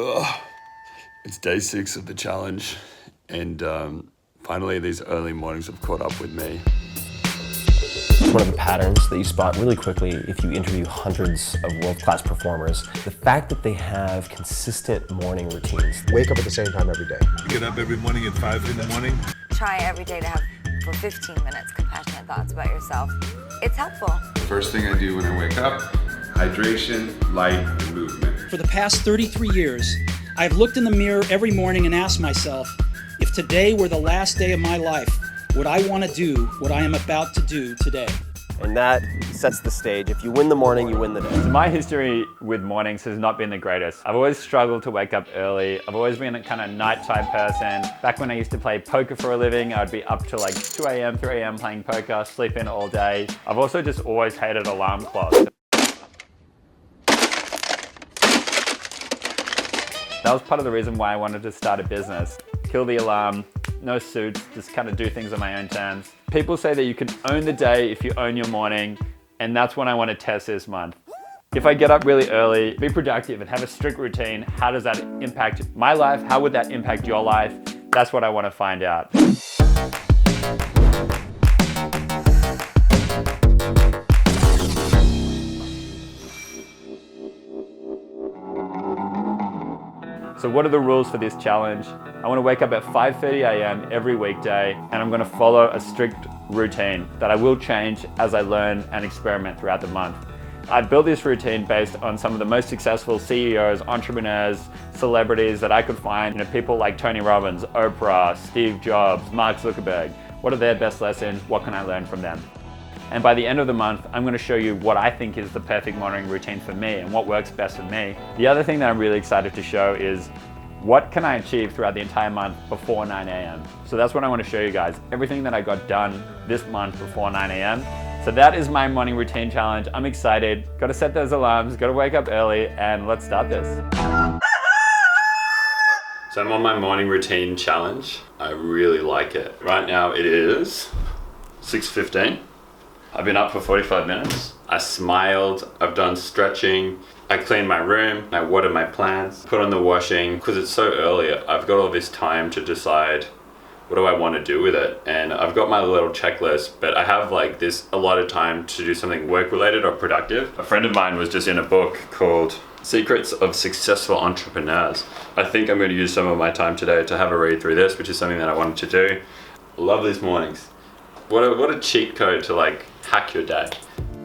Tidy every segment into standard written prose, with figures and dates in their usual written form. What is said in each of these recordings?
Ugh. It's day 6 of the challenge, and finally these early mornings have caught up with me. One of the patterns that you spot really quickly if you interview hundreds of world-class performers, the fact that they have consistent morning routines. Wake up at the same time every day. Get up every morning at 5 in the morning. Try every day to have, for 15 minutes, compassionate thoughts about yourself. It's helpful. First thing I do when I wake up, hydration, light, and movement. For the past 33 years, I've looked in the mirror every morning and asked myself, if today were the last day of my life, would I want to do what I am about to do today? And that sets the stage. If you win the morning, you win the day. My history with mornings has not been the greatest. I've always struggled to wake up early. I've always been a kind of nighttime person. Back when I used to play poker for a living, I'd be up to like 2 a.m., 3 a.m. playing poker, sleep in all day. I've also just always hated alarm clocks. That was part of the reason why I wanted to start a business. Kill the alarm, no suits, just kind of do things on my own terms. People say that you can own the day if you own your morning, and that's what I want to test this month. If I get up really early, be productive and have a strict routine, how does that impact my life? How would that impact your life? That's what I want to find out. So what are the rules for this challenge? I want to wake up at 5:30 a.m. every weekday, and I'm going to follow a strict routine that I will change as I learn and experiment throughout the month. I built this routine based on some of the most successful CEOs, entrepreneurs, celebrities that I could find. People like Tony Robbins, Oprah, Steve Jobs, Mark Zuckerberg. What are their best lessons? What can I learn from them? And by the end of the month, I'm going to show you what I think is the perfect morning routine for me and what works best for me. The other thing that I'm really excited to show is what can I achieve throughout the entire month before 9 a.m. So that's what I want to show you guys. Everything that I got done this month before 9 a.m. So that is my morning routine challenge. I'm excited. Got to set those alarms, got to wake up early, and let's start this. So I'm on my morning routine challenge. I really like it. Right now it is 6:15. I've been up for 45 minutes. I smiled, I've done stretching, I cleaned my room, I watered my plants, put on the washing. Because it's so early, I've got all this time to decide what do I want to do with it. And I've got my little checklist, but I have like this a lot of time to do something work related or productive. A friend of mine was just in a book called Secrets of Successful Entrepreneurs. I think I'm going to use some of my time today to have a read through this, which is something that I wanted to do. Love these mornings. What a cheat code to like hack your day.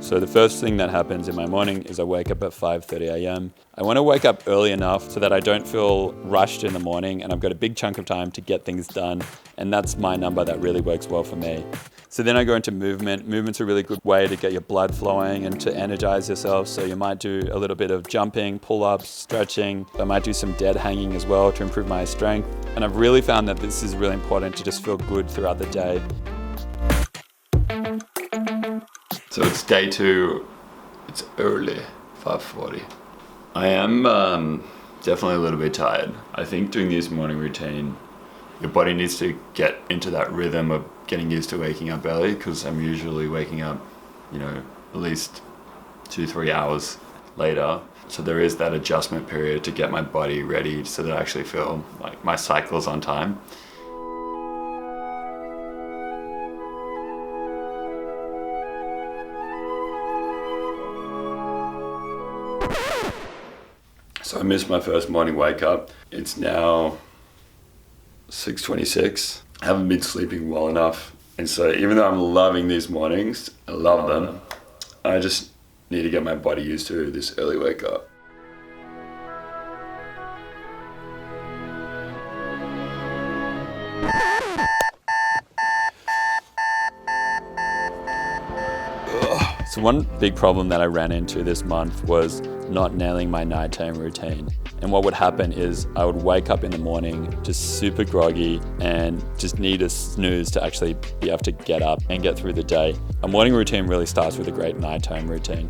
So the first thing that happens in my morning is I wake up at 5:30 a.m. I want to wake up early enough so that I don't feel rushed in the morning and I've got a big chunk of time to get things done. And that's my number that really works well for me. So then I go into movement. Movement's a really good way to get your blood flowing and to energize yourself. So you might do a little bit of jumping, pull-ups, stretching. I might do some dead hanging as well to improve my strength. And I've really found that this is really important to just feel good throughout the day. So it's day 2, it's early, 5:40. I am definitely a little bit tired. I think doing this morning routine, your body needs to get into that rhythm of getting used to waking up early, because I'm usually waking up, at least 2-3 hours later. So there is that adjustment period to get my body ready so that I actually feel like my cycle's on time. So I missed my first morning wake up. It's now 6:26. I haven't been sleeping well enough. And so even though I'm loving these mornings, I love them, I just need to get my body used to this early wake up. So one big problem that I ran into this month was not nailing my nighttime routine. And what would happen is I would wake up in the morning just super groggy and just need a snooze to actually be able to get up and get through the day. A morning routine really starts with a great nighttime routine.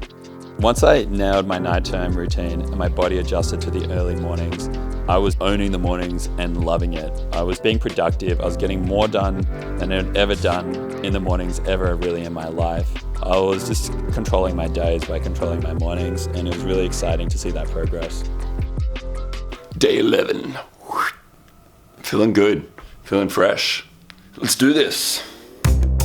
Once I nailed my nighttime routine and my body adjusted to the early mornings, I was owning the mornings and loving it. I was being productive. I was getting more done than I'd ever done in the mornings ever really in my life. I was just controlling my days by controlling my mornings, and it was really exciting to see that progress. Day 11. Feeling good, feeling fresh. Let's do this.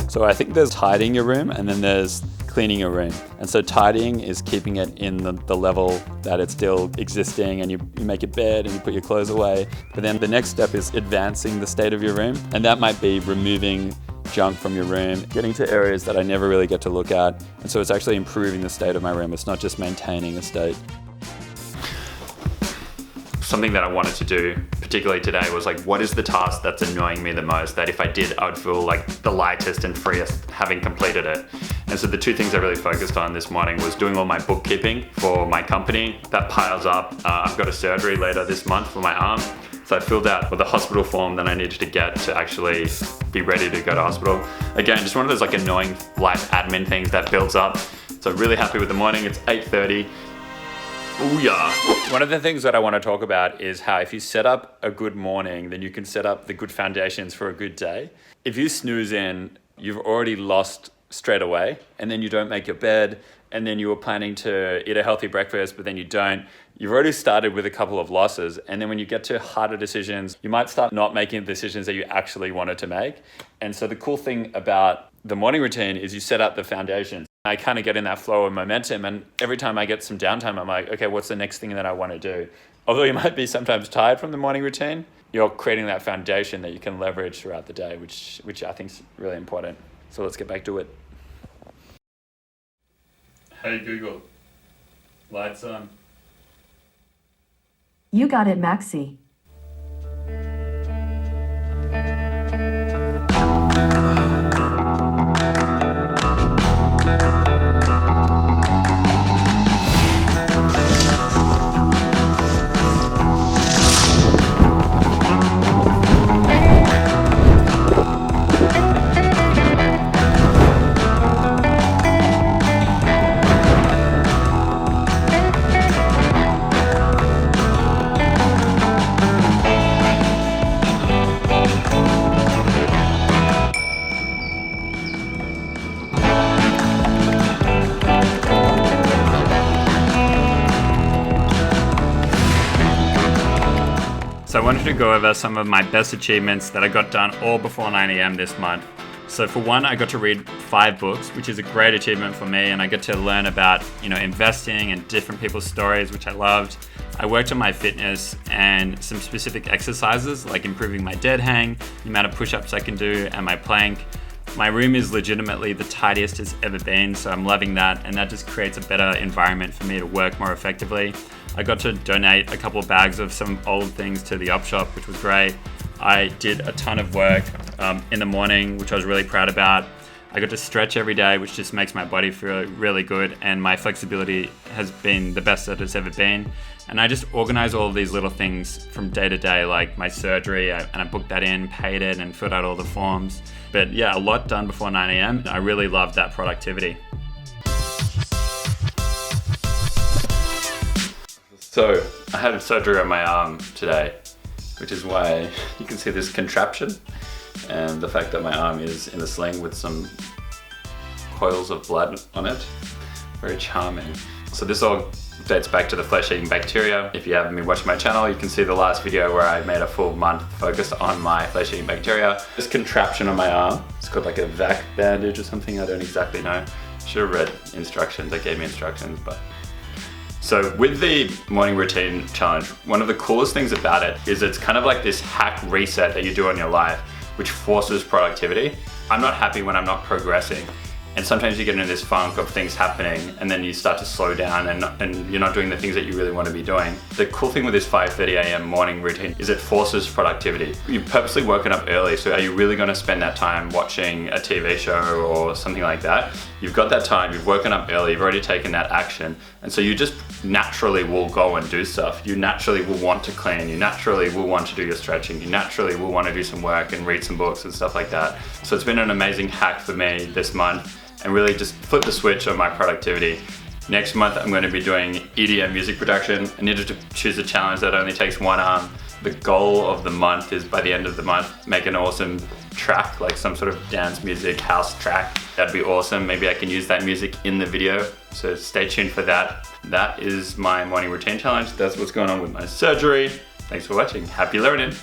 So I think there's tidying your room and then there's cleaning your room. And so tidying is keeping it in the level that it's still existing, and you make your bed and you put your clothes away. But then the next step is advancing the state of your room. And that might be removing junk from your room, getting to areas that I never really get to look at. And so it's actually improving the state of my room. It's not just maintaining a state. Something that I wanted to do, particularly today, was like, what is the task that's annoying me the most, that if I did, I would feel like the lightest and freest having completed it. And so the two things I really focused on this morning was doing all my bookkeeping for my company. That piles up. I've got a surgery later this month for my arm. So I filled out the hospital form that I needed to get to actually be ready to go to hospital. Again, just one of those like annoying life admin things that builds up. So really happy with the morning. It's 8:30. Oh yeah. One of the things that I want to talk about is how if you set up a good morning, then you can set up the good foundations for a good day. If you snooze in, you've already lost straight away, and then you don't make your bed, and then you were planning to eat a healthy breakfast, but then you don't. You've already started with a couple of losses, and then when you get to harder decisions, you might start not making the decisions that you actually wanted to make. And so the cool thing about the morning routine is you set up the foundation. I kind of get in that flow of momentum, and every time I get some downtime, I'm like, okay, what's the next thing that I want to do? Although you might be sometimes tired from the morning routine, you're creating that foundation that you can leverage throughout the day, which I think is really important. So let's get back to it. Hey Google, lights on. You got it, Maxi. So I wanted to go over some of my best achievements that I got done all before 9 a.m. this month. So for one, I got to read 5 books, which is a great achievement for me, and I get to learn about, investing and different people's stories, which I loved. I worked on my fitness and some specific exercises like improving my dead hang, the amount of push-ups I can do, and my plank. My room is legitimately the tidiest it's ever been, so I'm loving that, and that just creates a better environment for me to work more effectively. I got to donate a couple of bags of some old things to the op shop, which was great. I did a ton of work in the morning, which I was really proud about. I got to stretch every day, which just makes my body feel really good, and my flexibility has been the best that it's ever been. And I just organize all of these little things from day to day, like my surgery, and I booked that in, paid it, and filled out all the forms. But yeah, a lot done before 9 a.m. I really loved that productivity. So I had surgery on my arm today, which is why you can see this contraption and the fact that my arm is in a sling with some coils of blood on it. Very charming. So this all dates back to the flesh-eating bacteria. If you haven't been watching my channel, you can see the last video where I made a full month focused on my flesh-eating bacteria. This contraption on my arm, it's called like a vac bandage or something, I don't exactly know. Should have read instructions, they gave me instructions, but. So with the morning routine challenge, one of the coolest things about it is it's kind of like this hack reset that you do on your life, which forces productivity. I'm not happy when I'm not progressing. And sometimes you get into this funk of things happening and then you start to slow down and you're not doing the things that you really want to be doing. The cool thing with this 5:30 a.m. morning routine is it forces productivity. You've purposely woken up early, so are you really going to spend that time watching a TV show or something like that? You've got that time, you've woken up early, you've already taken that action, and so you just naturally will go and do stuff. You naturally will want to clean, you naturally will want to do your stretching, you naturally will want to do some work and read some books and stuff like that. So it's been an amazing hack for me this month, and really just flip the switch on my productivity. Next month, I'm going to be doing EDM music production. I needed to choose a challenge that only takes one arm. The goal of the month is by the end of the month, make an awesome track, like some sort of dance music, house track. That'd be awesome. Maybe I can use that music in the video. So stay tuned for that. That is my morning routine challenge. That's what's going on with my surgery. Thanks for watching. Happy learning.